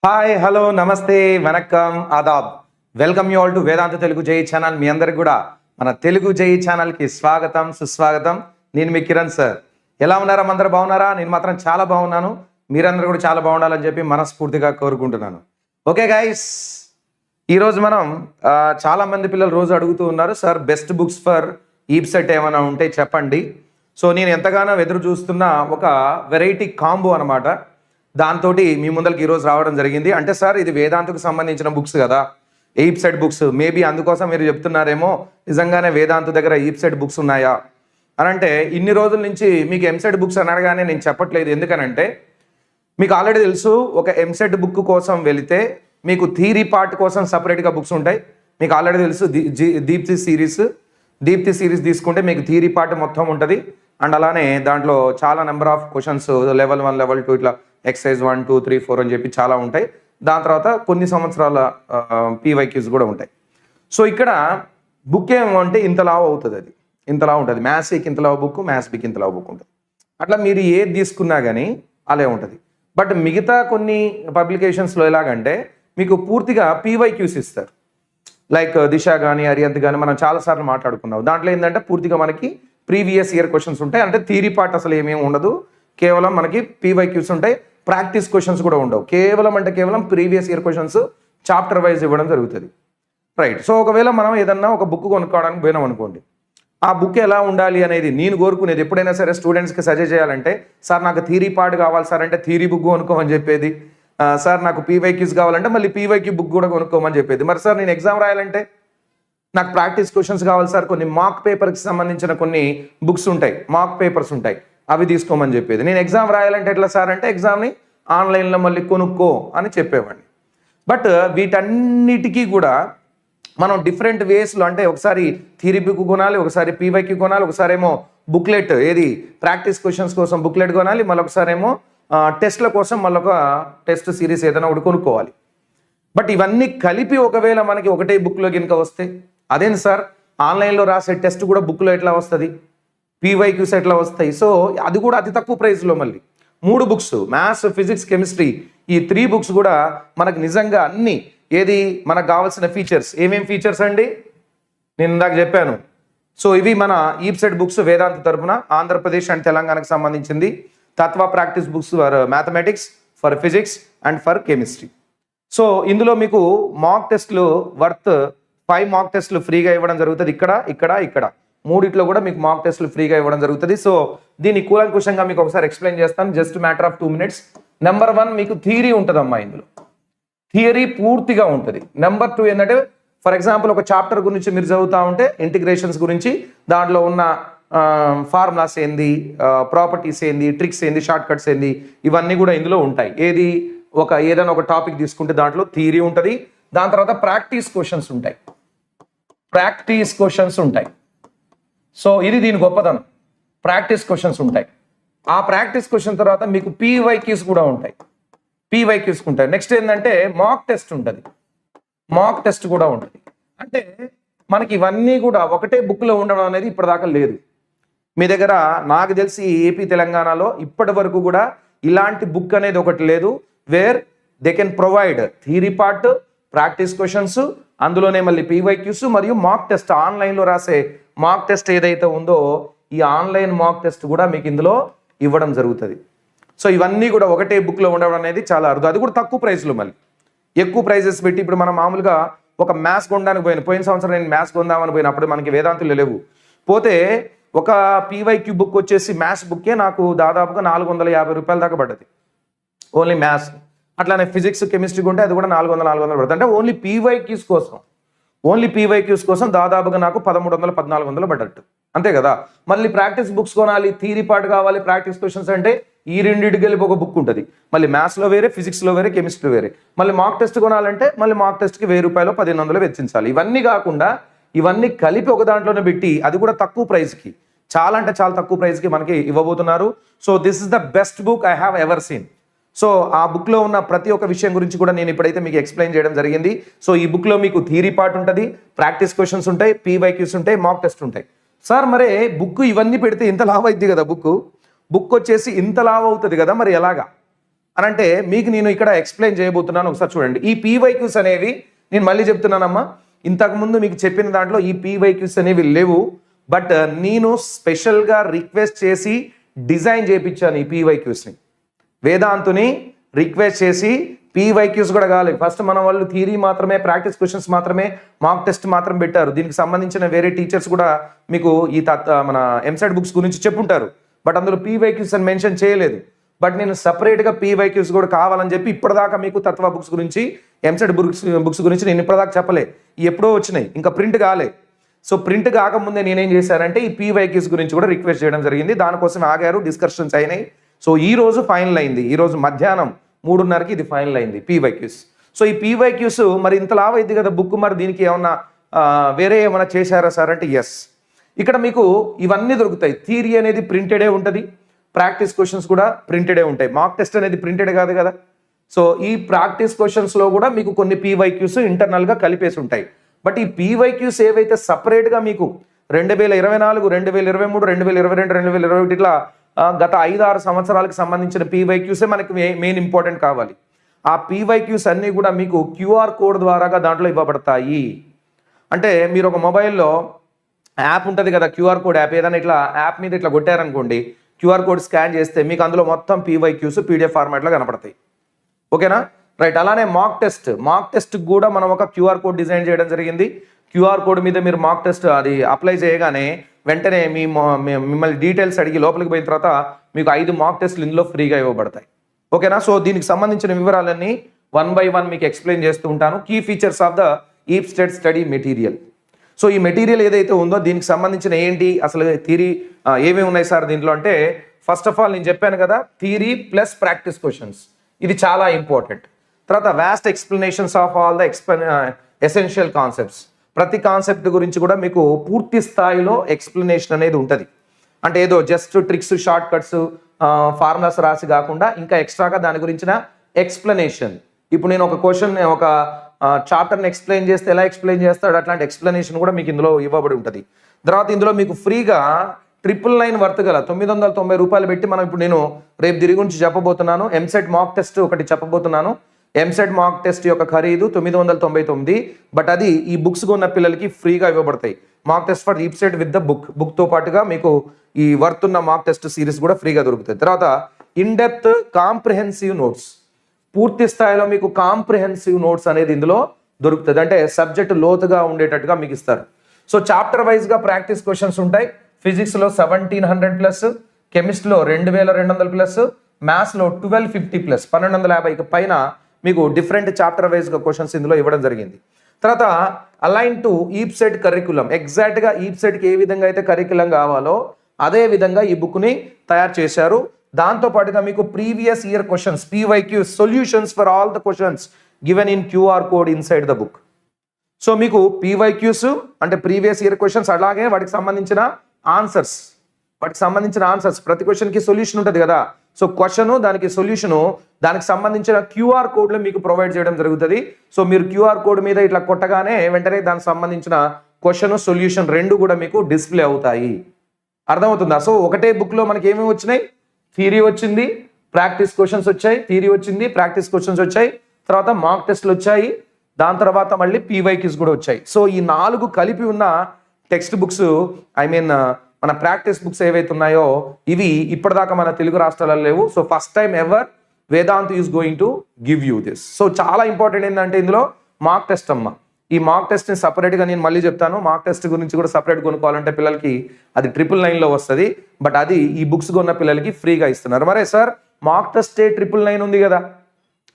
Hi hello నమస్తే వనక్కం ఆదాబ్ welcome you all to Vedanta Telugu Jai channel. మీ అందరికి కూడా మన తెలుగు జై ఛానల్కి స్వాగతం సుస్వాగతం. నేను మీ కిరణ్ సార్. ఎలా ఉన్నారా? అందరూ బాగున్నారా? నేను మాత్రం చాలా బాగున్నాను. మీరందరూ కూడా చాలా బాగుండాలని చెప్పి మనస్ఫూర్తిగా కోరుకుంటున్నాను. ఓకే గైస్, ఈరోజు మనం చాలా మంది పిల్లలు రోజు అడుగుతూ ఉన్నారు, sir best books for EAPCET ఏమైనా ఉంటే చెప్పండి. సో నేను ఎంతగానో ఎదురు చూస్తున్న ఒక వెరైటీ కాంబో అనమాట. దాంతో మీ ముందరికి ఈరోజు రావడం జరిగింది. అంటే సార్ ఇది వేదాంతకు సంబంధించిన బుక్స్ కదా, ఈప్ సెట్ బుక్స్, మేబీ అందుకోసం మీరు చెప్తున్నారేమో నిజంగానే వేదాంత దగ్గర ఈప్ సెట్ బుక్స్ ఉన్నాయా అని. అంటే ఇన్ని రోజుల నుంచి మీకు ఎంసెట్ బుక్స్ అనగానే నేను చెప్పట్లేదు. ఎందుకనంటే మీకు ఆల్రెడీ తెలుసు, ఒక ఎంసెట్ బుక్ కోసం వెళితే మీకు థియరీ పార్ట్ కోసం సపరేట్గా బుక్స్ ఉంటాయి. మీకు ఆల్రెడీ తెలుసు దీప్తి సిరీస్ తీసుకుంటే మీకు థియరీ పార్ట్ మొత్తం ఉంటుంది. అండ్ అలానే దాంట్లో చాలా number of questions level 1 level 2 ఇట్లా ఎక్సైజ్ 1 2 3 4 అని చెప్పి చాలా ఉంటాయి. దాని తర్వాత కొన్ని సంవత్సరాల పీవైక్యూస్ కూడా ఉంటాయి. సో ఇక్కడ బుక్ ఏమంటే ఇంతలా అవుతుంది, అది ఇంతలా ఉంటుంది. మ్యాథ్స్ ఏకి ఇంతలా బుక్, మ్యాథ్స్ బికి ఇంతలా బుక్ ఉంటుంది. అట్లా మీరు ఏది తీసుకున్నా కానీ అలా ఉంటుంది. బట్ మిగతా కొన్ని పబ్లికేషన్స్లో ఎలాగంటే మీకు పూర్తిగా పీవైక్యూస్ ఇస్తారు. లైక్ దిశ కానీ అరియంత్ కానీ మనం చాలాసార్లు మాట్లాడుకున్నాం. దాంట్లో ఏంటంటే పూర్తిగా మనకి ప్రీవియస్ ఇయర్ క్వశ్చన్స్ ఉంటాయి. అంటే థియరీ పార్ట్ అసలు ఏమేమి ఉండదు, కేవలం మనకి పీవైక్యూస్ ఉంటాయి. ప్రాక్టీస్ క్వశ్చన్స్ కూడా ఉండవు. కేవలం previous year questions chapter wise ఇవ్వడం జరుగుతుంది. రైట్. సో ఒకవేళ మనం ఏదన్నా ఒక బుక్ కొనుక్కోవడానికి పోయినాం అనుకోండి, ఆ బుక్ ఎలా ఉండాలి అనేది నేను కోరుకునేది ఎప్పుడైనా సరే స్టూడెంట్స్కి సజెస్ట్ చేయాలంటే, సార్ నాకు థియరీ పార్ట్ కావాలి సార్ అంటే థియరీ బుక్ కొనుక్కోమని చెప్పేది. సార్ నాకు పీవైక్యూస్ కావాలంటే మళ్ళీ పీవైక్యూ బుక్ కూడా కొనుక్కోమని చెప్పేది. మరి సార్ నేను ఎగ్జామ్ రాయాలంటే నాకు ప్రాక్టీస్ క్వశ్చన్స్ కావాలి సార్, కొన్ని మాక్ పేపర్కి సంబంధించిన కొన్ని బుక్స్ ఉంటాయి, మాక్ పేపర్స్ ఉంటాయి, అవి తీసుకోమని చెప్పేది. నేను ఎగ్జామ్ రాయాలంటే ఎట్లా సార్ అంటే ఎగ్జామ్ని ఆన్లైన్లో మళ్ళీ కొనుక్కో అని చెప్పేవాడిని. బట్ వీటన్నిటికీ కూడా మనం డిఫరెంట్ వేస్లో, అంటే ఒకసారి థియరీ బుక్ కొనాలి, ఒకసారి పీవైక్యూ కొనాలి, ఒకసారి ఏమో బుక్లెట్ ఏది ప్రాక్టీస్ క్వశ్చన్స్ కోసం బుక్లెట్ కొనాలి, మళ్ళీ ఒకసారి ఏమో టెస్ట్ల కోసం మళ్ళీ ఒక టెస్ట్ సిరీస్ ఏదైనా ఒకటి కొనుక్కోవాలి. బట్ ఇవన్నీ కలిపి ఒకవేళ మనకి ఒకటే బుక్లో కనుక వస్తే, అదేంటి సార్ ఆన్లైన్లో రాసే టెస్ట్ కూడా బుక్లో ఎట్లా వస్తుంది, పీవైక్యూస్ ఎట్లా వస్తాయి? సో అది కూడా అతి తక్కువ ప్రైస్లో మళ్ళీ 3 బుక్స్, మ్యాథ్స్ ఫిజిక్స్ కెమిస్ట్రీ, ఈ 3 బుక్స్ కూడా మనకు నిజంగా అన్ని ఏది మనకు కావాల్సిన ఫీచర్స్. ఏమేమి ఫీచర్స్ అండి నేను ఇందాక చెప్పాను. సో ఇవి మన ఈప్ సెట్ బుక్స్ వేదాంత తరపున ఆంధ్రప్రదేశ్ అండ్ తెలంగాణకు సంబంధించింది. తత్వ practice books for mathematics, for physics and for chemistry. So ఇందులో మీకు మాక్ టెస్ట్లు వర్త్ 5 మాక్ టెస్ట్లు ఫ్రీగా ఇవ్వడం జరుగుతుంది. ఇక్కడ మూడిట్లో కూడా మీకు మాక్ టెస్ట్లు ఫ్రీగా ఇవ్వడం జరుగుతుంది. సో దీన్ని కూలంకుషంగా మీకు ఒకసారి ఎక్స్ప్లెయిన్ చేస్తాను, just matter of 2 minutes. Number 1 మీకు థియరీ ఉంటుందమ్మా, ఇందులో థియరీ పూర్తిగా ఉంటుంది. నెంబర్ 2 ఏంటంటే, ఫర్ ఎగ్జాంపుల్ ఒక చాప్టర్ గురించి మీరు చదువుతూ ఉంటే ఇంటిగ్రేషన్స్ గురించి, దాంట్లో ఉన్న ఫార్ములాస్ ఏంది, ప్రాపర్టీస్ ఏంది, ట్రిక్స్ ఏంది, షార్ట్ కట్స్ ఏంది, ఇవన్నీ కూడా ఇందులో ఉంటాయి. ఏదైనా ఒక టాపిక్ తీసుకుంటే దాంట్లో థియరీ ఉంటుంది. దాని తర్వాత ప్రాక్టీస్ క్వశ్చన్స్ ఉంటాయి. సో ఇది దీని గొప్పతనం, ప్రాక్టీస్ క్వశ్చన్స్ ఉంటాయి. ఆ ప్రాక్టీస్ క్వశ్చన్ తర్వాత మీకు పీవైక్యూస్ కూడా ఉంటాయి. నెక్స్ట్ ఏంటంటే మాక్ టెస్ట్ ఉంటుంది, మాక్ టెస్ట్ కూడా ఉంటుంది. అంటే మనకి ఇవన్నీ కూడా ఒకటే బుక్లో ఉండడం అనేది ఇప్పటిదాకా లేదు. మీ దగ్గర నాకు తెలిసి ఏపీ తెలంగాణలో ఇప్పటి వరకు కూడా ఇలాంటి బుక్ అనేది ఒకటి లేదు, where they can provide theory part, practice questions, అందులోనే మళ్ళీ పీవైక్యూస్ మరియు మాక్ టెస్ట్. ఆన్లైన్లో రాసే మాక్ టెస్ట్ ఏదైతే ఉందో, ఈ ఆన్లైన్ మాక్ టెస్ట్ కూడా మీకు ఇందులో ఇవ్వడం జరుగుతుంది. సో ఇవన్నీ కూడా ఒకటే బుక్లో ఉండడం అనేది చాలా అరుదు. అది కూడా తక్కువ ప్రైస్లో. మళ్ళీ ఎక్కువ ప్రైజెస్ పెట్టి, ఇప్పుడు మనం మామూలుగా ఒక మ్యాథ్స్ కొనడానికి పోయిన సంవత్సరం నేను మ్యాథ్స్ కొందామని పోయినప్పుడు మనకి వేదాంతులు లేవు. పోతే ఒక పీవైక్యూ బుక్ వచ్చేసి మ్యాథ్స్ బుక్కే నాకు దాదాపుగా 450 రూపాయల దాకా పడ్డది, ఓన్లీ మ్యాథ్స్. అట్లానే ఫిజిక్స్ కెమిస్ట్రీ కొంటే అది కూడా 400 పడుతుంది. అంటే ఓన్లీ పీవైక్యూస్ కోసం దాదాపుగా నాకు 1300-1400 పడ్డట్టు, అంతే కదా. మళ్ళీ ప్రాక్టీస్ బుక్స్ కొనాలి, థియరీ పార్ట్ కావాలి, ప్రాక్టీస్ క్వశ్చన్స్ అంటే ఈ రెండింటికి వెళ్ళి ఒక బుక్ ఉంటుంది. మళ్ళీ మ్యాథ్స్లో వేరే, ఫిజిక్స్లో వేరే, కెమిస్ట్రీ వేరే. మళ్ళీ మాక్ టెస్ట్ కొనాలంటే మళ్ళీ మాక్ టెస్ట్కి 1000 రూపాయలు 1500 వెచ్చించాలి. ఇవన్నీ కాకుండా ఇవన్నీ కలిపి ఒక దాంట్లోనే పెట్టి, అది కూడా తక్కువ ప్రైస్కి, చాలా అంటే చాలా తక్కువ ప్రైస్కి మనకి ఇవ్వబోతున్నారు. So this is the best book I have ever seen. So ఆ బుక్లో ఉన్న ప్రతి ఒక్క విషయం గురించి కూడా నేను ఇప్పుడైతే మీకు ఎక్స్ప్లెయిన్ చేయడం జరిగింది. సో ఈ బుక్లో మీకు థియరీ పార్ట్ ఉంటుంది, ప్రాక్టీస్ క్వశ్చన్స్ ఉంటాయి, పీవైక్యూస్ ఉంటాయి, మాక్ టెస్ట్ ఉంటాయి. సార్ మరి బుక్ ఇవన్నీ పెడితే ఇంత లావ్ అవుతుంది కదా, బుక్ వచ్చేసి ఇంత లావ్ అవుతుంది కదా, మరి ఎలాగా అని అంటే మీకు నేను ఇక్కడ ఎక్స్ప్లెయిన్ చేయబోతున్నాను. ఒకసారి చూడండి. ఈ పీవైక్యూస్ అనేవి నేను మళ్ళీ చెప్తున్నానమ్మా, ఇంతకుముందు మీకు చెప్పిన దాంట్లో ఈ పీవైక్యూస్ అనేవి లేవు. బట్ నేను స్పెషల్గా రిక్వెస్ట్ చేసి డిజైన్ చేయించాను ఈ పీవైక్యూస్ని. వేదాంతుని రిక్వెస్ట్ చేసి పీవైక్యూస్ కూడా కావాలి. ఫస్ట్ మన వాళ్ళు థియరీ మాత్రమే, ప్రాక్టీస్ క్వశ్చన్స్ మాత్రమే, మాక్ టెస్ట్ మాత్రం పెట్టారు. దీనికి సంబంధించిన వేరే టీచర్స్ కూడా మీకు ఈ మన ఎంసెట్ బుక్స్ గురించి చెప్పుంటారు. బట్ అందులో పీవైక్యూస్ అని మెన్షన్ చేయలేదు. బట్ నేను సపరేట్గా పీవైక్యూస్ కూడా కావాలని చెప్పి ఇప్పటిదాకా మీకు తత్వ బుక్స్ గురించి, ఎంసెట్ బుక్స్ గురించి నేను ఇప్పటిదాకా చెప్పలే. ఎప్పుడో వచ్చినాయి, ఇంకా ప్రింట్ కాలే. సో ప్రింట్ కాకముందే నేనేం చేశానంటే ఈ పీవైక్యూస్ గురించి కూడా రిక్వెస్ట్ చేయడం జరిగింది. దానికోసం ఆగారు, డిస్కషన్స్ అయినాయి. సో ఈ రోజు ఫైనల్ అయింది. ఈ రోజు మధ్యాహ్నం 3:30కి ఇది ఫైనల్ అయింది పీవైక్యూస్. సో ఈ పీవైక్యూస్ మరి ఇంత లావ్ అయింది కదా బుక్, మరి దీనికి ఏమన్నా వేరే ఏమైనా చేశారా సార్ అంటే ఎస్. ఇక్కడ మీకు ఇవన్నీ దొరుకుతాయి. థియరీ అనేది ప్రింటెడే ఉంటుంది, ప్రాక్టీస్ క్వశ్చన్స్ కూడా ప్రింటెడే ఉంటాయి. మాక్ టెస్ట్ అనేది ప్రింటెడ్ కాదు కదా. సో ఈ ప్రాక్టీస్ క్వశ్చన్స్లో కూడా మీకు కొన్ని పీవైక్యూస్ ఇంటర్నల్గా కలిపేసి ఉంటాయి. బట్ ఈ పీవైక్యూస్ ఏవైతే సపరేట్గా మీకు 2024, 2023, 2022, 2021 ఇట్లా గత 5-6 సంవత్సరాలకు సంబంధించిన పీవైక్యూసే మనకి మెయిన్ ఇంపార్టెంట్ కావాలి. ఆ పీవైక్యూస్ అన్నీ కూడా మీకు క్యూఆర్ కోడ్ ద్వారాగా దాంట్లో ఇవ్వబడతాయి. అంటే మీరు ఒక మొబైల్లో యాప్ ఉంటుంది కదా, క్యూఆర్ కోడ్ యాప్, ఏదైనా ఇట్లా యాప్ మీద ఇట్లా కొట్టారనుకోండి, క్యూఆర్ కోడ్ స్కాన్ చేస్తే మీకు అందులో మొత్తం పీవైక్యూస్ పీడిఎఫ్ ఫార్మాట్లో కనపడతాయి. ఓకేనా, రైట్. అలానే మాక్ టెస్ట్ కూడా మనం ఒక క్యూఆర్ కోడ్ డిజైన్ చేయడం జరిగింది. క్యూఆర్ కోడ్ మీద మీరు మాక్ టెస్ట్ అది అప్లై చేయగానే వెంటనే మిమ్మల్ని డీటెయిల్స్ అడిగి లోపలికి పోయిన తర్వాత మీకు 5 మాక్ టెస్ట్లు ఇందులో ఫ్రీగా ఇవ్వబడతాయి. ఓకేనా. సో దీనికి సంబంధించిన వివరాలన్నీ 1 by 1 మీకు ఎక్స్ప్లెయిన్ చేస్తూ ఉంటాను. Key features of the EAPCET study material. So ఈ మెటీరియల్ ఏదైతే ఉందో దీనికి సంబంధించిన ఏంటి అసలు థియరీ ఏమేమి ఉన్నాయి సార్ దీంట్లో అంటే, ఫస్ట్ ఆఫ్ ఆల్ నేను చెప్పాను కదా, థియరీ ప్లస్ ప్రాక్టీస్ క్వశ్చన్స్, ఇది చాలా ఇంపార్టెంట్. తర్వాత vast explanations of all the essential concepts. ప్రతి కాన్సెప్ట్ గురించి కూడా మీకు పూర్తి స్థాయిలో ఎక్స్ప్లెనేషన్ అనేది ఉంటుంది. అంటే ఏదో just tricks, short cuts, formulas రాసి కాకుండా ఇంకా ఎక్స్ట్రాగా దాని గురించిన ఎక్స్ప్లెనేషన్. ఇప్పుడు నేను ఒక క్వశ్చన్, ఒక చాప్టర్ని ఎక్స్ప్లెయిన్ చేస్తే ఎలా ఎక్స్ప్లెయిన్ చేస్తాడు అట్లాంటి ఎక్స్ప్లెనేషన్ కూడా మీకు ఇందులో ఇవ్వబడి ఉంటుంది. తర్వాత ఇందులో మీకు ఫ్రీగా 999 వర్త్ గల 990 రూపాయలు పెట్టి మనం ఇప్పుడు నేను రేపు దీని గురించి చెప్పబోతున్నాను. ఎంసెట్ మాక్ టెస్ట్ ఒకటి చెప్పబోతున్నాను. ఎంసెట్ మాక్ టెస్ట్ యొక్క ఖరీదు 999. బట్ అది ఈ బుక్స్ కొన్న పిల్లలకి ఫ్రీగా ఇవ్వబడతాయి. Mock test for EAPCET with the బుక్తో పాటుగా మీకు ఈ వర్త్ ఉన్న మాక్ టెస్ట్ సిరీస్ కూడా ఫ్రీగా దొరుకుతాయి. తర్వాత ఇన్ డెప్త్ కాంప్రిహెన్సివ్ నోట్స్, పూర్తి స్థాయిలో మీకు కాంప్రిహెన్సివ్ నోట్స్ అనేది ఇందులో దొరుకుతుంది. అంటే సబ్జెక్ట్ లోతుగా ఉండేటట్టుగా మీకు ఇస్తారు. సో చాప్టర్ వైజ్గా ప్రాక్టీస్ క్వశ్చన్స్ ఉంటాయి. ఫిజిక్స్లో 1700+, కెమిస్ట్రీలో 2200+, మ్యాథ్స్లో 1250+, 1250 పైన మీకు డిఫరెంట్ చాప్టర్ వైజ్గా క్వశ్చన్స్ ఇందులో ఇవ్వడం జరిగింది. తర్వాత అలైన్ టు ఈప్సెట్ కరికులం, ఎగ్జాక్ట్గా ఈప్సెట్కి ఏ విధంగా అయితే కరికులం కావాలో అదే విధంగా ఈ బుక్ని తయారు చేశారు. దాంతో పాటుగా మీకు previous year questions, PYQ solutions for all the questions given in QR code inside the book. So మీకు పీవైక్యూస్ అంటే ప్రీవియస్ ఇయర్ క్వశ్చన్స్, అలాగే వాటికి సంబంధించిన ఆన్సర్స్, ప్రతి క్వశ్చన్కి సొల్యూషన్ ఉంటుంది కదా. సో క్వశ్చన్, దానికి సొల్యూషను, దానికి సంబంధించిన క్యూఆర్ కోడ్లు మీకు ప్రొవైడ్ చేయడం జరుగుతుంది. సో మీరు క్యూఆర్ కోడ్ మీద ఇట్లా కొట్టగానే వెంటనే దానికి సంబంధించిన క్వశ్చన్, సొల్యూషన్ రెండు కూడా మీకు డిస్ప్లే అవుతాయి. అర్థమవుతుందా? సో ఒకటే బుక్లో మనకి ఏమేమి వచ్చినాయి, థియరీ వచ్చింది, ప్రాక్టీస్ క్వశ్చన్స్ వచ్చాయి, థియరీ వచ్చింది, ప్రాక్టీస్ క్వశ్చన్స్ వచ్చాయి, తర్వాత మాక్ టెస్ట్లు వచ్చాయి, దాని తర్వాత మళ్ళీ పీవైక్యూస్ కూడా వచ్చాయి. సో ఈ 4 కలిపి ఉన్న టెక్స్ట్ బుక్స్, మన ప్రాక్టీస్ బుక్స్ ఏవైతే ఉన్నాయో ఇవి ఇప్పటిదాకా మన తెలుగు రాష్ట్రాలలో లేవు. So first time ever Vedant is going to give you this. So చాలా ఇంపార్టెంట్ ఏంటంటే ఇందులో మాక్ టెస్ట్ అమ్మ. ఈ మాక్ టెస్ట్ని సపరేట్గా నేను మళ్ళీ చెప్తాను. మాక్ టెస్ట్ గురించి కూడా సపరేట్ కొనుక్కోవాలంటే పిల్లలకి అది 999లో వస్తుంది. బట్ అది ఈ బుక్స్ కొన్న పిల్లలకి ఫ్రీగా ఇస్తున్నారు. మరే సార్ మాక్ టెస్టే 999 ఉంది కదా,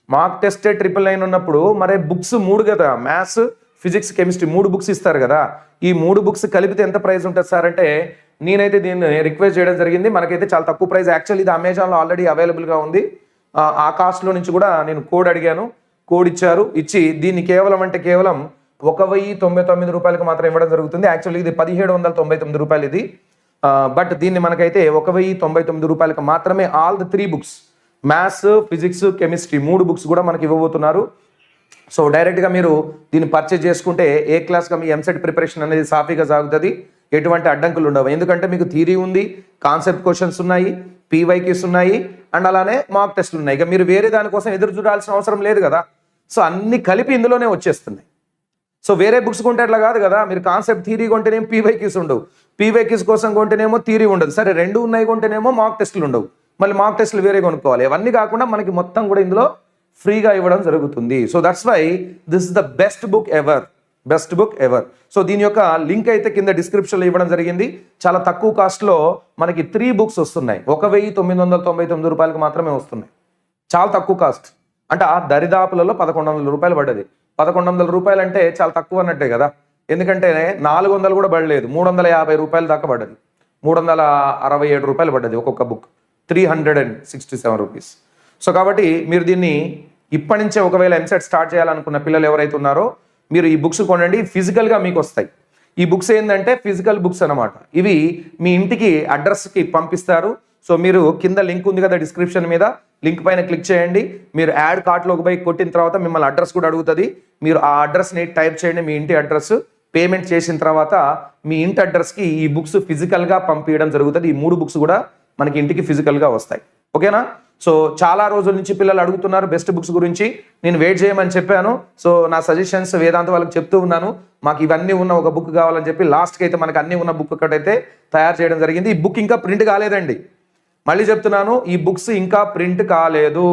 మాక్ టెస్టే 999 ఉన్నప్పుడు మరే బుక్స్ 3 కదా, మ్యాథ్స్, ఫిజిక్స్, కెమిస్ట్రీ 3 బుక్స్ ఇస్తారు కదా. ఈ 3 బుక్స్ కలిపితే ఎంత ప్రైస్ ఉంటుంది సార్ అంటే, నేనైతే దీన్ని రిక్వెస్ట్ చేయడం జరిగింది. మనకైతే చాలా తక్కువ ప్రైస్. యాక్చువల్లీ ఇది అమెజాన్లో ఆల్రెడీ అవైలబుల్గా ఉంది. ఆ కాస్ట్లో నుంచి కూడా నేను కోడ్ అడిగాను, కోడ్ ఇచ్చి దీన్ని కేవలం 1099 రూపాయలకు మాత్రం ఇవ్వడం జరుగుతుంది. యాక్చువల్లీ ఇది 1799 రూపాయలు ఇది. బట్ దీన్ని మనకైతే 1099 రూపాయలకు మాత్రమే all the 3 books, maths, physics, chemistry 3 books కూడా మనకి ఇవ్వబోతున్నారు. సో డైరెక్ట్గా మీరు దీన్ని పర్చేజ్ చేసుకుంటే ఏ క్లాస్గా మీ ఎంసెట్ ప్రిపరేషన్ అనేది సాఫీగా సాగుతుంది, ఎటువంటి అడ్డంకులు ఉండవు. ఎందుకంటే మీకు థియరీ ఉంది, కాన్సెప్ట్ క్వశ్చన్స్ ఉన్నాయి, పీవైక్యూస్ ఉన్నాయి, అండ్ అలానే మాక్ టెస్ట్లు ఉన్నాయి. ఇక మీరు వేరే దానికోసం ఎదురు చూడాల్సిన అవసరం లేదు కదా. సో అన్ని కలిపి ఇందులోనే వచ్చేస్తున్నాయి. సో వేరే బుక్స్ కొంటే అట్లా కాదు కదా. మీరు కాన్సెప్ట్ థియరీ కొంటేనేమో పీవైక్యూస్ ఉండవు, పీవైక్యూస్ కోసం కొంటేనేమో థియరీ ఉండదు. సరే రెండు ఉన్నాయి కొంటేనేమో మాక్ టెస్టులు ఉండవు, మళ్ళీ మాక్ టెస్టులు వేరే కొనుక్కోవాలి. అవన్నీ కాకుండా మనకి మొత్తం కూడా ఇందులో ఫ్రీగా ఇవ్వడం జరుగుతుంది. So that's why this is the best book ever. So దీని యొక్క లింక్ అయితే కింద డిస్క్రిప్షన్లో ఇవ్వడం జరిగింది. చాలా తక్కువ కాస్ట్లో మనకి 3 బుక్స్ వస్తున్నాయి. 1999 రూపాయలకు మాత్రమే వస్తున్నాయి. చాలా తక్కువ కాస్ట్. అంటే ఆ దరిదాపులలో 1100 రూపాయలు పడ్డది. 1100 రూపాయలు అంటే చాలా తక్కువ అన్నట్టే కదా. ఎందుకంటే 400 కూడా పడలేదు, 350 రూపాయల దాకా పడ్డది. 367 రూపాయలు పడ్డది ఒక్కొక్క బుక్, 367 రూపీస్. సో కాబట్టి మీరు దీన్ని ఇప్పటి నుంచే ఒకవేళ ఎంసెట్ స్టార్ట్ చేయాలనుకున్న పిల్లలు ఎవరైతే ఉన్నారో మీరు ఈ బుక్స్ కొనండి. ఫిజికల్గా మీకు వస్తాయి. ఈ బుక్స్ ఏంటంటే ఫిజికల్ బుక్స్ అనమాట. ఇవి మీ ఇంటికి అడ్రస్కి పంపిస్తారు. సో మీరు కింద లింక్ ఉంది కదా డిస్క్రిప్షన్ మీద, లింక్ పైన క్లిక్ చేయండి. మీరు యాడ్ కార్ట్లోకి పోయి కొట్టిన తర్వాత మిమ్మల్ని అడ్రస్ కూడా అడుగుతుంది. మీరు ఆ అడ్రస్ని టైప్ చేయండి, మీ ఇంటి అడ్రస్. పేమెంట్ చేసిన తర్వాత మీ ఇంటి అడ్రస్కి ఈ బుక్స్ ఫిజికల్గా పంపించడం జరుగుతుంది. ఈ 3 బుక్స్ కూడా మనకి ఇంటికి ఫిజికల్గా వస్తాయి. ఓకేనా. సో చాలా రోజుల నుంచి పిల్లలు అడుగుతున్నారు బెస్ట్ బుక్స్ గురించి. నేను వెయిట్ చేయమని చెప్పాను. సో నా సజెషన్స్ వేదాంత వాళ్ళకి చెప్తూ ఉన్నాను. మాకు ఇవన్నీ ఉన్న ఒక బుక్ కావాలని చెప్పి లాస్ట్కి అయితే మనకు అన్నీ ఉన్న బుక్ ఒకటైతే తయారు చేయడం జరిగింది. ఈ బుక్ ఇంకా ప్రింట్ కాలేదండి. మళ్ళీ చెప్తున్నాను, ఈ బుక్స్ ఇంకా ప్రింట్ కాలేదు.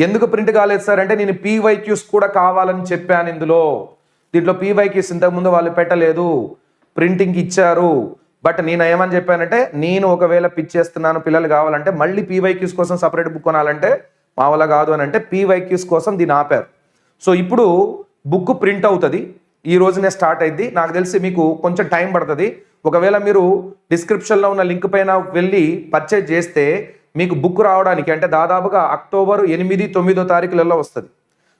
ఎందుకు ప్రింట్ కాలేదు సార్ అంటే నేను పీవైక్యూస్ కూడా కావాలని చెప్పాను. దీంట్లో పీవైక్యూస్ ఇంతకుముందు వాళ్ళు పెట్టలేదు, ప్రింటింగ్కి ఇచ్చారు. బట్ నేను ఏమని చెప్పానంటే నేను ఒకవేళ పిచ్చేస్తున్నాను పిల్లలు కావాలంటే మళ్ళీ పీవైక్యూస్ కోసం సపరేట్ బుక్ కొనాలంటే మా వల్ల కాదు అని అంటే పీవైక్యూస్ కోసం దీన్ని ఆపారు. సో ఇప్పుడు బుక్ ప్రింట్ అవుతుంది. ఈ రోజునే స్టార్ట్ అయింది. నాకు తెలిసి మీకు కొంచెం టైం పడుతుంది. ఒకవేళ మీరు డిస్క్రిప్షన్లో ఉన్న లింక్ పైన వెళ్ళి పర్చేజ్ చేస్తే మీకు బుక్ రావడానికి అంటే దాదాపుగా అక్టోబర్ 8, 9 తారీఖులలో వస్తుంది.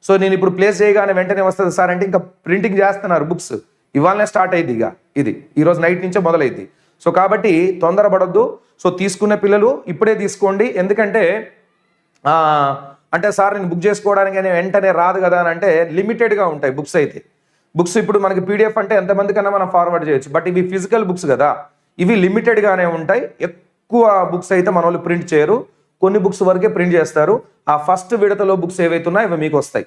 సో నేను ఇప్పుడు ప్లేస్ చేయగానే వెంటనే వస్తుంది సార్ అంటే ఇంకా ప్రింటింగ్ చేస్తున్నారు బుక్స్. ఇవాళనే స్టార్ట్ అయింది. ఇక ఇది ఈరోజు నైట్ నుంచే మొదలైంది. సో కాబట్టి తొందరపడొద్దు. సో తీసుకునే పిల్లలు ఇప్పుడే తీసుకోండి. ఎందుకంటే అంటే సార్ నేను బుక్ చేసుకోవడానికి వెంటనే రాదు కదా అని అంటే లిమిటెడ్గా ఉంటాయి బుక్స్ అయితే. బుక్స్ ఇప్పుడు మనకి పీడిఎఫ్ అంటే ఎంతమంది కన్నా మనం ఫార్వర్డ్ చేయొచ్చు. బట్ ఇవి ఫిజికల్ బుక్స్ కదా, ఇవి లిమిటెడ్గానే ఉంటాయి. ఎక్కువ బుక్స్ అయితే మన వాళ్ళు ప్రింట్ చేయరు, కొన్ని బుక్స్ వరకే ప్రింట్ చేస్తారు. ఆ ఫస్ట్ విడతలో బుక్స్ ఏవైతే ఉన్నాయో ఇవి మీకు వస్తాయి.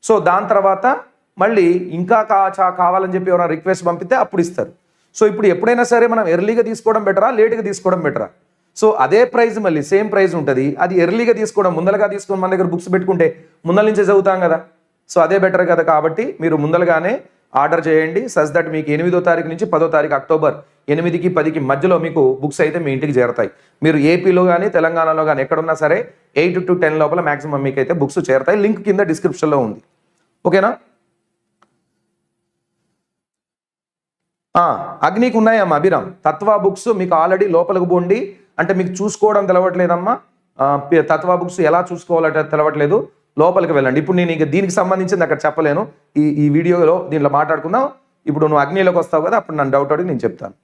సో దాని తర్వాత మళ్ళీ ఇంకా కావాలని చెప్పి ఎవరైనా రిక్వెస్ట్ పంపితే అప్పుడు ఇస్తారు. సో ఇప్పుడు ఎప్పుడైనా సరే మనం ఎర్లీగా తీసుకోవడం బెటరా, లేట్గా తీసుకోవడం బెటరా? సో అదే ప్రైస్ మళ్ళీ సేమ్ ప్రైస్ ఉంటుంది. అది ఎర్లీగా తీసుకోవడం, ముందరగా తీసుకొని మన దగ్గర బుక్స్ పెట్టుకుంటే ముందల నుంచే చదువుతాం కదా. సో అదే బెటర్ కదా. కాబట్టి మీరు ముందరగానే ఆర్డర్ చేయండి. సజ్ దట్ మీకు 8వ తారీఖు నుంచి 10వ తారీఖు అక్టోబర్ 8కి 10కి మధ్యలో మీకు బుక్స్ అయితే మీ ఇంటికి చేరతాయి. మీరు ఏపీలో కానీ తెలంగాణలో కానీ ఎక్కడున్నా సరే 8 to 10 లోపల మాక్సిమం మీకు అయితే బుక్స్ చేరతాయి. లింక్ కింద డిస్క్రిప్షన్లో ఉంది. ఓకేనా. అగ్నికి ఉన్నాయమ్మా అభిరామ్ తత్వా బుక్స్ మీకు ఆల్రెడీ లోపలికి పోండి. అంటే మీకు చూసుకోవడం తెలవట్లేదమ్మా, తత్వా బుక్స్ ఎలా చూసుకోవాలంటే తెలవట్లేదు, లోపలికి వెళ్ళండి. ఇప్పుడు నేను ఇంకా దీనికి సంబంధించింది అక్కడ చెప్పలేను, ఈ వీడియోలో దీంట్లో మాట్లాడుకుందాం. ఇప్పుడు నువ్వు అగ్నిలోకి వస్తావు కదా, అప్పుడు నన్ను డౌట్ అడిగి నేను చెప్తాను.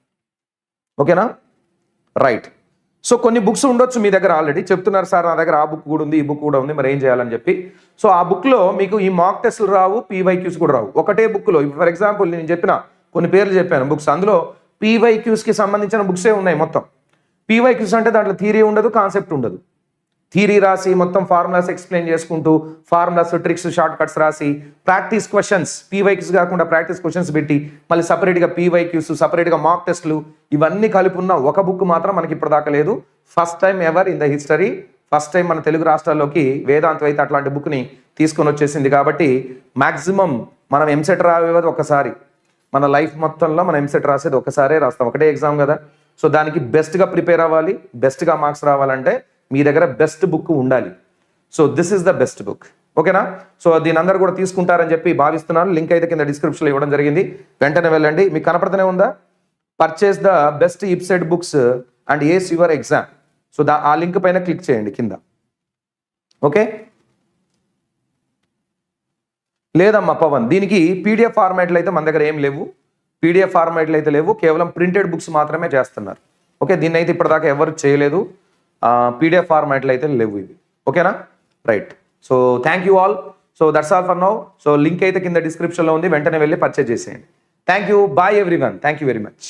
ఓకేనా. రైట్. సో కొన్ని బుక్స్ ఉండొచ్చు మీ దగ్గర, ఆల్రెడీ చెప్తున్నారు సార్ నా దగ్గర ఆ బుక్ కూడా ఉంది, ఈ బుక్ కూడా ఉంది, మరి ఏం చేయాలని చెప్పి. సో ఆ బుక్లో మీకు ఈ మాక్ టెస్ట్లు రావు, పీవైక్యూస్ కూడా రావు. ఒకటే బుక్లో ఫర్ ఎగ్జాంపుల్ నేను చెప్పిన కొన్ని పేర్లు చెప్పాను బుక్స్, అందులో పీవైక్యూస్కి సంబంధించిన బుక్సే ఉన్నాయి మొత్తం. పీవైక్యూస్ అంటే దాంట్లో థియరీ ఉండదు, కాన్సెప్ట్ ఉండదు. థియరీ రాసి మొత్తం ఫార్ములాస్ ఎక్స్ప్లెయిన్ చేసుకుంటూ ఫార్ములాస్, ట్రిక్స్, షార్ట్ కట్స్ రాసి ప్రాక్టీస్ క్వశ్చన్స్, పీవైక్యూస్ కాకుండా ప్రాక్టీస్ క్వశ్చన్స్ పెట్టి మళ్ళీ సపరేట్గా పీవైక్యూస్, సపరేట్గా మాక్ టెస్ట్లు ఇవన్నీ కలిపి ఉన్న ఒక బుక్ మాత్రం మనకి ఇప్పటిదాకా లేదు. First time ever in the history, first time మన తెలుగు రాష్ట్రాల్లోకి వేదాంతం అయితే అట్లాంటి బుక్ని తీసుకొని వచ్చేసింది. కాబట్టి మ్యాక్సిమం మనం ఎంసెట్ రావేది ఒకసారి, మన లైఫ్ మొత్తంలో మనం ఎంసెట్ రాసేది ఒకసారే రాస్తాం, ఒకటే ఎగ్జామ్ కదా. సో దానికి బెస్ట్గా ప్రిపేర్ అవ్వాలి, బెస్ట్గా మార్క్స్ రావాలంటే మీ దగ్గర బెస్ట్ బుక్ ఉండాలి. So this is the best book. ఓకేనా. సో దీని అందరూ కూడా తీసుకుంటారని చెప్పి భావిస్తున్నాను. లింక్ అయితే కింద డిస్క్రిప్షన్లో ఇవ్వడం జరిగింది, వెంటనే వెళ్ళండి. మీకు కనపడుతూనే ఉందా, purchase the best EAPCET books and ace your exam. So ఆ లింక్ పైన క్లిక్ చేయండి కింద. ఓకే. లేదమ్మా పవన్, దీనికి పీడిఎఫ్ ఫార్మాట్లు అయితే మన దగ్గర ఏం లేవు, పీడిఎఫ్ ఫార్మాట్లు అయితే లేవు, కేవలం ప్రింటెడ్ బుక్స్ మాత్రమే చేస్తున్నారు. ఓకే. దీన్ని అయితే ఇప్పటిదాకా ఎవరు చేయలేదు, పీడిఎఫ్ ఫార్మాట్లు అయితే లేవు ఇవి. ఓకేనా. Right. So thank you all. So that's all for now. So link అయితే కింద డిస్క్రిప్షన్లో ఉంది, వెంటనే వెళ్ళి పర్చేజ్ చేసేయండి. Thank you. Bye everyone. Thank you very much.